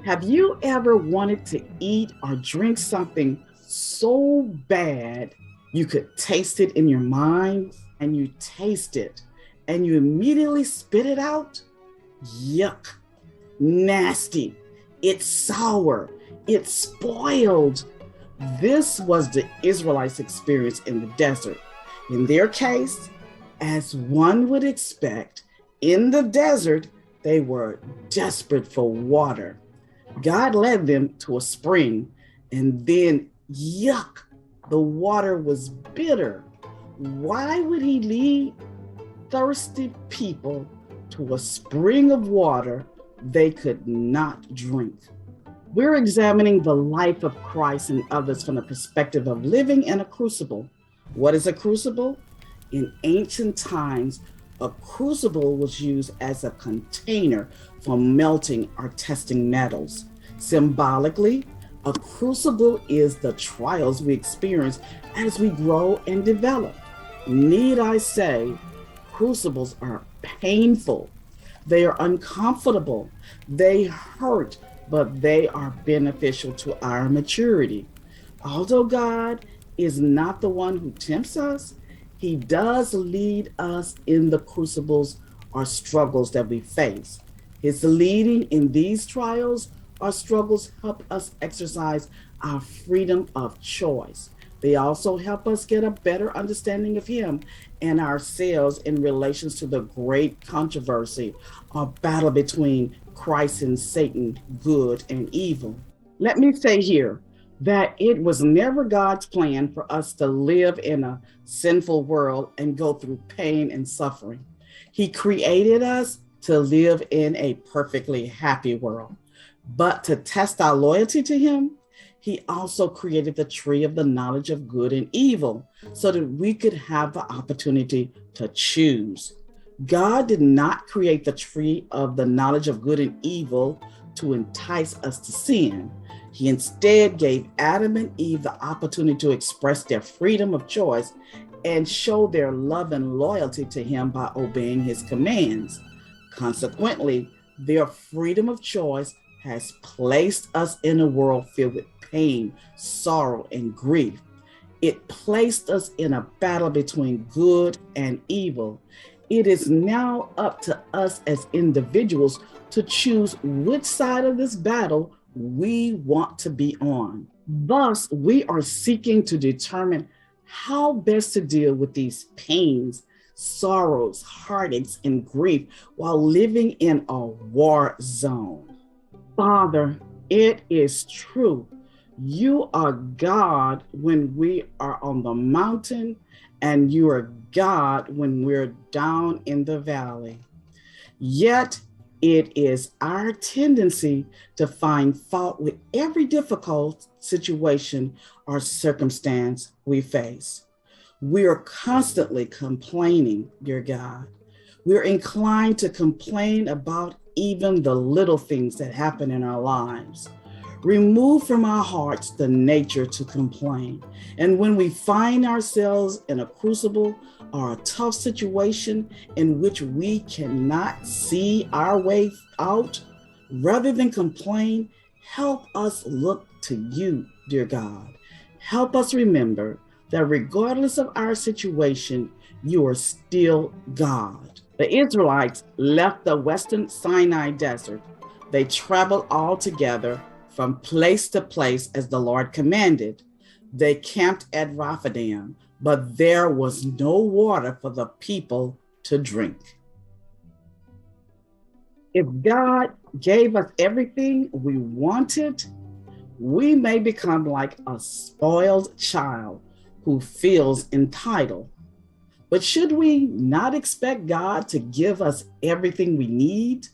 Have you ever wanted to eat or drink something so bad you could taste it in your mind, and you taste it and you immediately spit it out? Yuck, nasty, it's sour, it's spoiled. This was the Israelites' experience in the desert. In their case, as one would expect, in the desert, they were desperate for water. God led them to a spring, and then, yuck, the water was bitter. Why would he lead thirsty people to a spring of water they could not drink? We're examining the life of Christ and others from the perspective of living in a crucible. What is a crucible? In ancient times, a crucible was used as a container for melting or testing metals. Symbolically, a crucible is the trials we experience as we grow and develop. Need I say, crucibles are painful. They are uncomfortable. They hurt, but they are beneficial to our maturity. Although God is not the one who tempts us, he does lead us in the crucibles or struggles that we face. His leading in these trials or struggles help us exercise our freedom of choice. They also help us get a better understanding of him and ourselves in relations to the great controversy or battle between Christ and Satan, good and evil. Let me say here that it was never God's plan for us to live in a sinful world and go through pain and suffering. He created us to live in a perfectly happy world. But to test our loyalty to him, he also created the tree of the knowledge of good and evil so that we could have the opportunity to choose. God did not create the tree of the knowledge of good and evil to entice us to sin. He instead gave Adam and Eve the opportunity to express their freedom of choice and show their love and loyalty to him by obeying his commands. Consequently, their freedom of choice has placed us in a world filled with pain, sorrow, and grief. It placed us in a battle between good and evil. It is now up to us as individuals to choose which side of this battle we want to be on. Thus, we are seeking to determine how best to deal with these pains, sorrows, heartaches, and grief while living in a war zone. Father, it is true. You are God when we are on the mountain, and you are God when we're down in the valley. Yet, it is our tendency to find fault with every difficult situation or circumstance we face. We are constantly complaining, dear God. We're inclined to complain about even the little things that happen in our lives. Remove from our hearts the nature to complain. And when we find ourselves in a crucible or a tough situation in which we cannot see our way out, rather than complain, help us look to you, dear God. Help us remember that regardless of our situation, you are still God. The Israelites left the western Sinai desert. They traveled all together from place to place as the Lord commanded. They camped at Rephidim, but there was no water for the people to drink. If God gave us everything we wanted, we may become like a spoiled child who feels entitled. But should we not expect God to give us everything we need?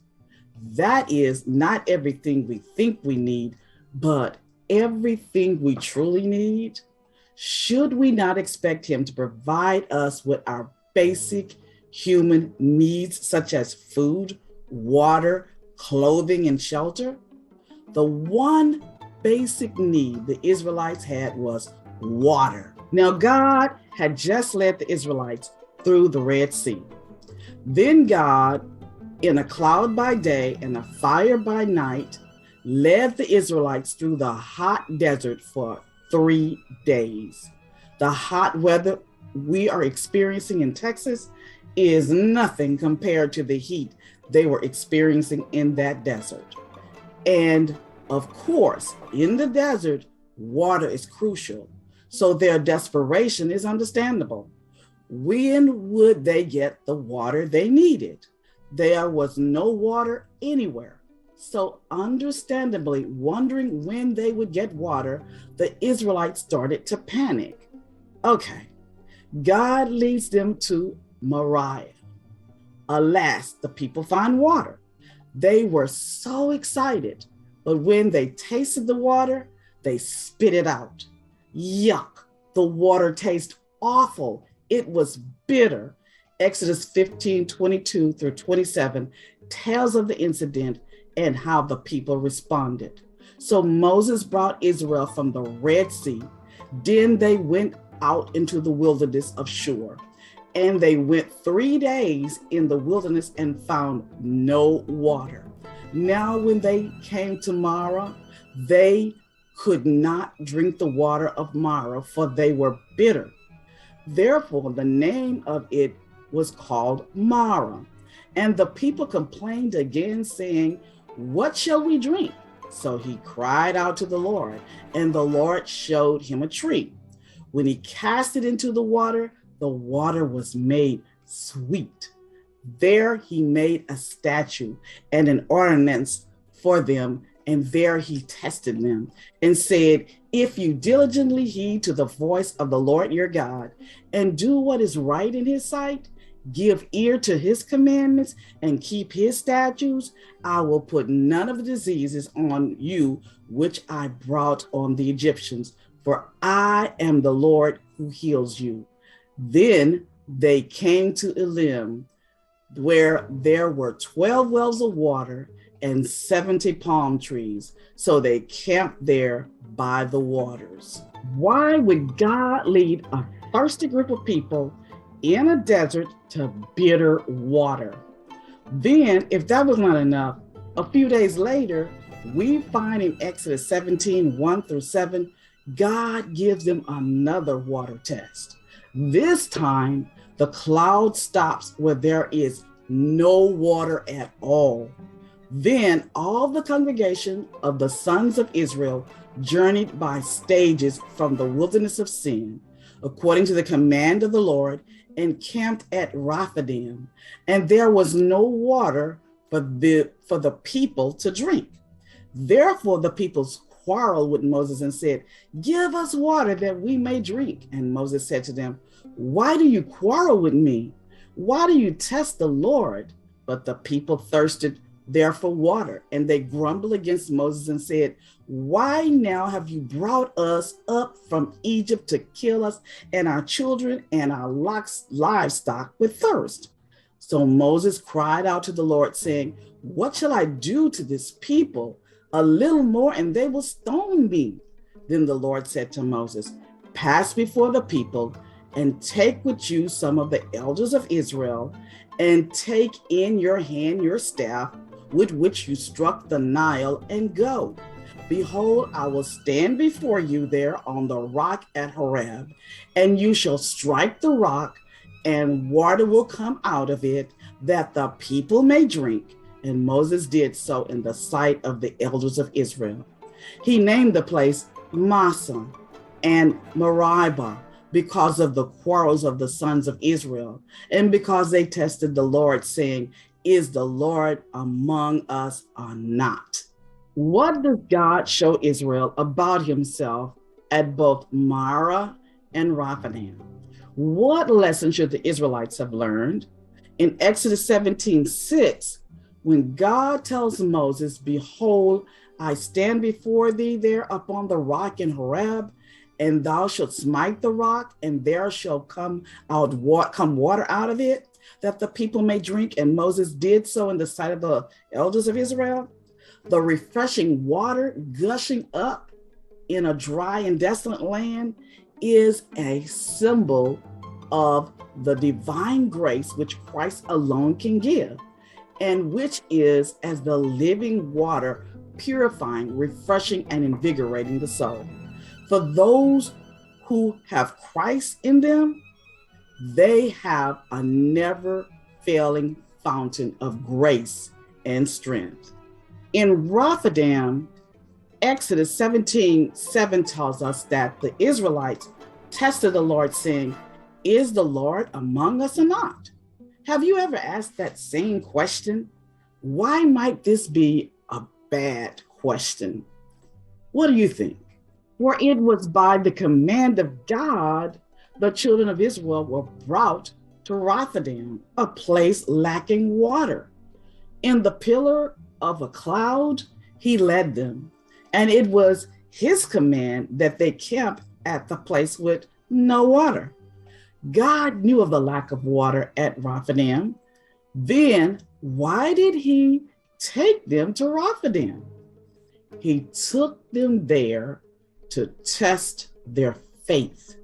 That is, not everything we think we need, but everything we truly need. Should we not expect him to provide us with our basic human needs, such as food, water, clothing, and shelter? The one basic need the Israelites had was water. Now, God had just led the Israelites through the Red Sea. Then God, in a cloud by day and a fire by night, led the Israelites through the hot desert for 3 days. The hot weather we are experiencing in Texas is nothing compared to the heat they were experiencing in that desert. And of course, in the desert, water is crucial, so their desperation is understandable. When would they get the water they needed? There was no water anywhere. So, understandably, wondering when they would get water, the Israelites started to panic. Okay, God leads them to Marah. Alas, the people find water. They were so excited, but when they tasted the water, they spit it out. Yuck, the water tastes awful. It was bitter. Exodus 15:22 through 27 tells of the incident and how the people responded. So Moses brought Israel from the Red Sea. Then they went out into the wilderness of Shur. And they went 3 days in the wilderness and found no water. Now, when they came to Marah, they could not drink the water of Marah, for they were bitter. Therefore, the name of it was called Marah. And the people complained again, saying, "What shall we drink?" So he cried out to the Lord, and the Lord showed him a tree. When he cast it into the water was made sweet. There he made a statue and an ordinance for them, and there he tested them and said, "If you diligently heed to the voice of the Lord your God and do what is right in his sight, give ear to his commandments and keep his statutes, I will put none of the diseases on you which I brought on the Egyptians, for I am the Lord who heals you." Then they came to Elim, where there were 12 wells of water and 70 palm trees. So they camped there by the waters. Why would God lead a thirsty group of people in a desert to bitter water? Then, if that was not enough, a few days later, we find in Exodus 17:1 through 7, God gives them another water test. This time, the cloud stops where there is no water at all. Then all the congregation of the sons of Israel journeyed by stages from the wilderness of Sin, according to the command of the Lord, and camped at Rephidim. And there was no water for the people to drink. Therefore the people quarreled with Moses and said, "Give us water that we may drink." And Moses said to them, "Why do you quarrel with me? Why do you test the Lord?" But the people thirsted there for water, and they grumbled against Moses and said, "Why now have you brought us up from Egypt to kill us and our children and our livestock with thirst?" So Moses cried out to the Lord, saying, "What shall I do to this people? A little more and they will stone me." Then the Lord said to Moses, "Pass before the people and take with you some of the elders of Israel, and take in your hand your staff with which you struck the Nile, and go. Behold, I will stand before you there on the rock at Horeb, and you shall strike the rock, and water will come out of it, that the people may drink." And Moses did so in the sight of the elders of Israel. He named the place Massah and Meribah, because of the quarrels of the sons of Israel, and because they tested the Lord, saying, "Is the Lord among us or not?" What does God show Israel about himself at both Marah and Rephidim? What lesson should the Israelites have learned? In Exodus 17:6, when God tells Moses, "Behold, I stand before thee there upon the rock in Horeb, and thou shalt smite the rock, and there shall come water out of it, that the people may drink." And Moses did so in the sight of the elders of Israel. The refreshing water gushing up in a dry and desolate land is a symbol of the divine grace which Christ alone can give, and which is as the living water purifying, refreshing, and invigorating the soul. For those who have Christ in them, they have a never failing fountain of grace and strength. In Rephidim, Exodus 17:7 tells us that the Israelites tested the Lord, saying, "Is the Lord among us or not?" Have you ever asked that same question? Why might this be a bad question? What do you think? For it was by the command of God the children of Israel were brought to Rephidim, a place lacking water. In the pillar of a cloud, he led them, and it was his command that they camped at the place with no water. God knew of the lack of water at Rephidim. Then why did he take them to Rephidim? He took them there to test their faith.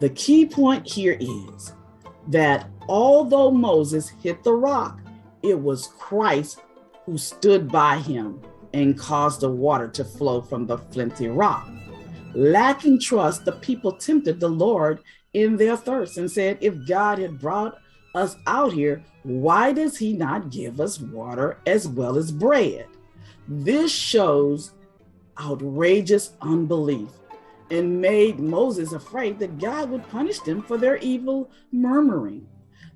The key point here is that although Moses hit the rock, it was Christ who stood by him and caused the water to flow from the flinty rock. Lacking trust, the people tempted the Lord in their thirst and said, "If God had brought us out here, why does he not give us water as well as bread?" This shows outrageous unbelief and made Moses afraid that God would punish them for their evil murmuring.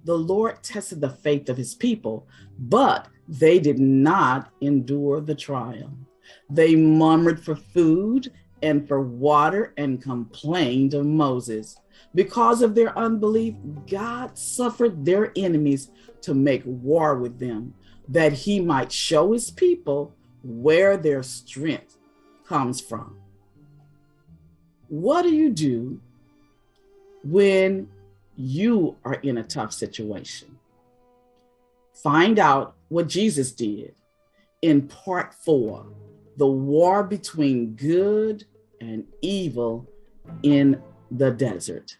The Lord tested the faith of his people, but they did not endure the trial. They murmured for food and for water and complained of Moses. Because of their unbelief, God suffered their enemies to make war with them, that he might show his people where their strength comes from. What do you do when you are in a tough situation? Find out what Jesus did in part 4, the war between good and evil in the desert.